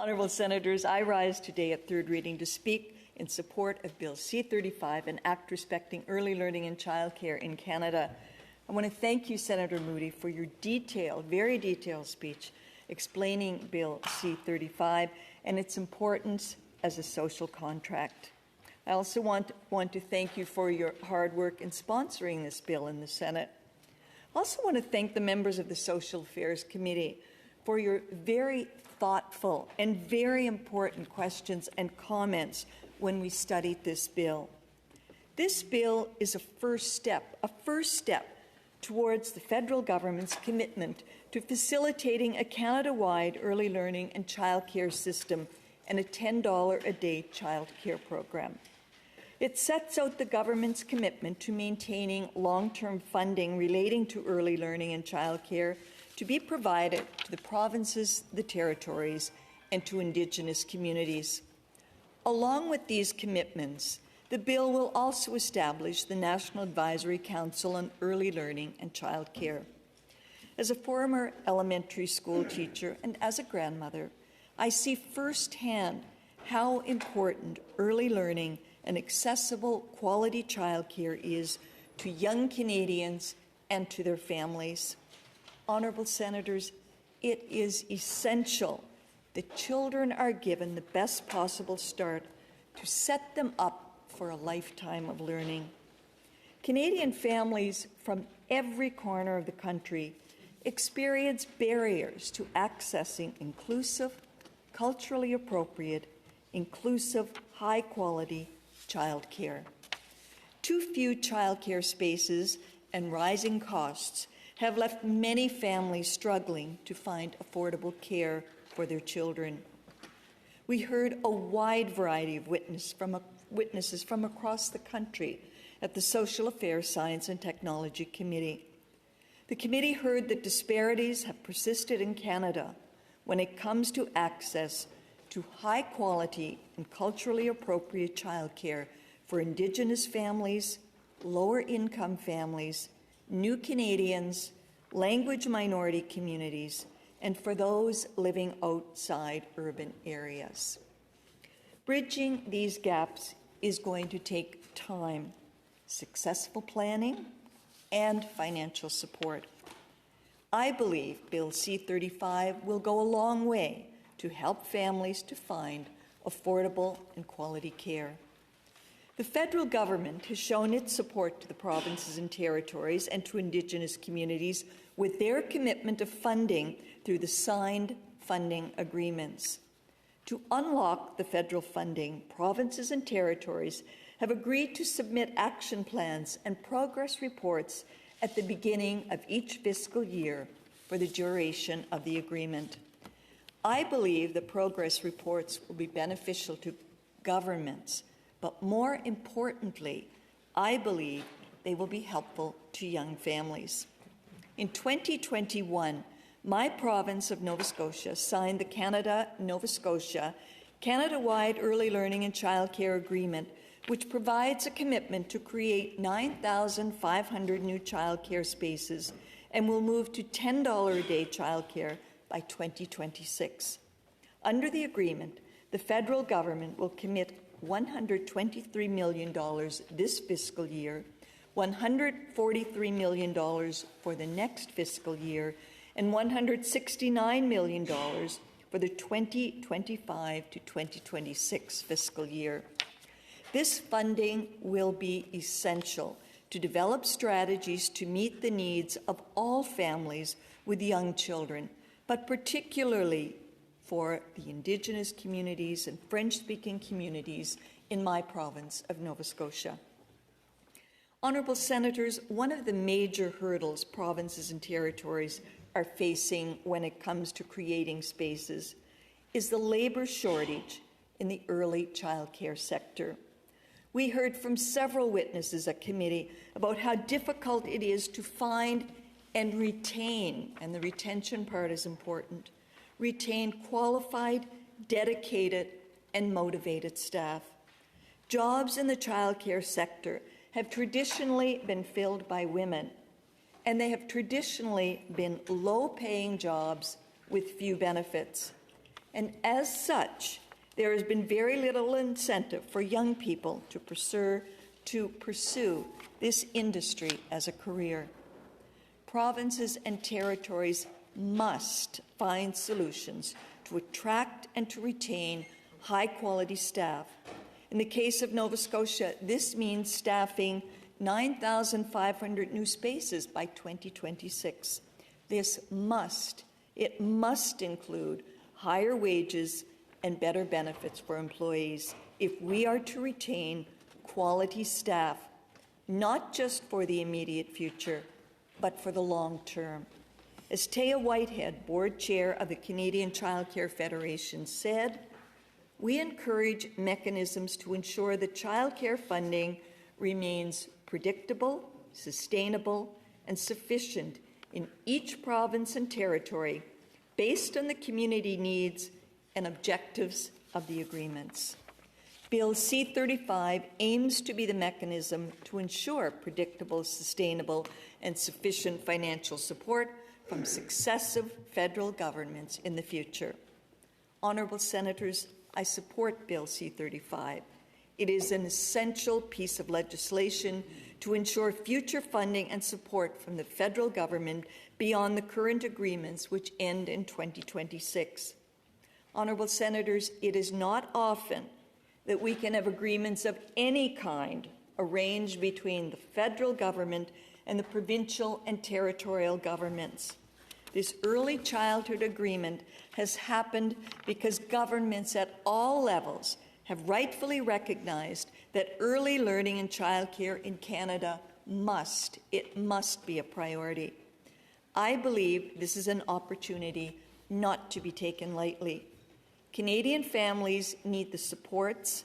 Honourable Senators, I rise today at third reading to speak in support of Bill C-35, an act respecting early learning and childcare in Canada. I want to thank you, Senator Moody, for your detailed, very detailed speech explaining Bill C-35 and its importance as a social contract. I also want to thank you for your hard work in sponsoring this bill in the Senate. I also want to thank the members of the Social Affairs Committee for your very thoughtful and very important questions and comments when we studied this bill. This bill is a first step towards the federal government's commitment to facilitating a Canada-wide early learning and childcare system and a $10 a day childcare program. It sets out the government's commitment to maintaining long-term funding relating to early learning and childcare to be provided to the provinces, the territories, and to Indigenous communities. Along with these commitments, the bill will also establish the National Advisory Council on Early Learning and Childcare. As a former elementary school teacher and as a grandmother, I see firsthand how important early learning and accessible quality childcare is to young Canadians and to their families. Honourable Senators, it is essential that children are given the best possible start to set them up for a lifetime of learning. Canadian families from every corner of the country experience barriers to accessing inclusive, culturally appropriate, inclusive, high-quality childcare. Too few childcare spaces and rising costs have left many families struggling to find affordable care for their children. We heard a wide variety of witnesses from across the country at the Social Affairs, Science and Technology Committee. The committee heard that disparities have persisted in Canada when it comes to access to high-quality and culturally appropriate childcare for Indigenous families, lower-income families, new Canadians, language minority communities, and for those living outside urban areas. Bridging these gaps is going to take time, successful planning, and financial support. I believe Bill C-35 will go a long way to help families to find affordable and quality care. The federal government has shown its support to the provinces and territories and to Indigenous communities with their commitment of funding through the signed funding agreements. To unlock the federal funding, provinces and territories have agreed to submit action plans and progress reports at the beginning of each fiscal year for the duration of the agreement. I believe the progress reports will be beneficial to governments, but more importantly, I believe they will be helpful to young families. In 2021, my province of Nova Scotia signed the Canada-Nova Scotia Canada-wide Early Learning and Childcare Agreement, which provides a commitment to create 9,500 new childcare spaces and will move to $10 a day childcare by 2026. Under the agreement, the federal government will commit $123 million this fiscal year, $143 million for the next fiscal year, and $169 million for the 2025 to 2026 fiscal year. This funding will be essential to develop strategies to meet the needs of all families with young children, but particularly for the Indigenous communities and French-speaking communities in my province of Nova Scotia. Honourable Senators, one of the major hurdles provinces and territories are facing when it comes to creating spaces is the labour shortage in the early childcare sector. We heard from several witnesses at committee about how difficult it is to find and retain, and the retention part is important, retain qualified, dedicated, and motivated staff. Jobs in the childcare sector have traditionally been filled by women, and they have traditionally been low-paying jobs with few benefits. and as such, there has been very little incentive for young people to pursue this industry as a career. Provinces and territories must find solutions to attract and to retain high-quality staff. In the case of Nova Scotia, this means staffing 9,500 new spaces by 2026. It must include higher wages and better benefits for employees if we are to retain quality staff, not just for the immediate future, but for the long term. As Taya Whitehead, board chair of the Canadian Child Care Federation, said, we encourage mechanisms to ensure that child care funding remains predictable, sustainable, and sufficient in each province and territory based on the community needs and objectives of the agreements. Bill C-35 aims to be the mechanism to ensure predictable, sustainable, and sufficient financial support from successive federal governments in the future. Honourable Senators, I support Bill C-35. It is an essential piece of legislation to ensure future funding and support from the federal government beyond the current agreements which end in 2026. Honourable Senators, it is not often that we can have agreements of any kind arranged between the federal government and the provincial and territorial governments. This early childhood agreement has happened because governments at all levels have rightfully recognized that early learning and childcare in Canada must be a priority. I believe this is an opportunity not to be taken lightly. Canadian families need the supports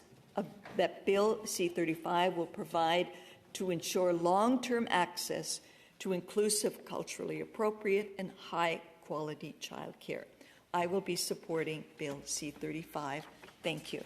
that Bill C-35 will provide to ensure long-term access to inclusive, culturally appropriate, and high-quality childcare. I will be supporting Bill C-35. Thank you.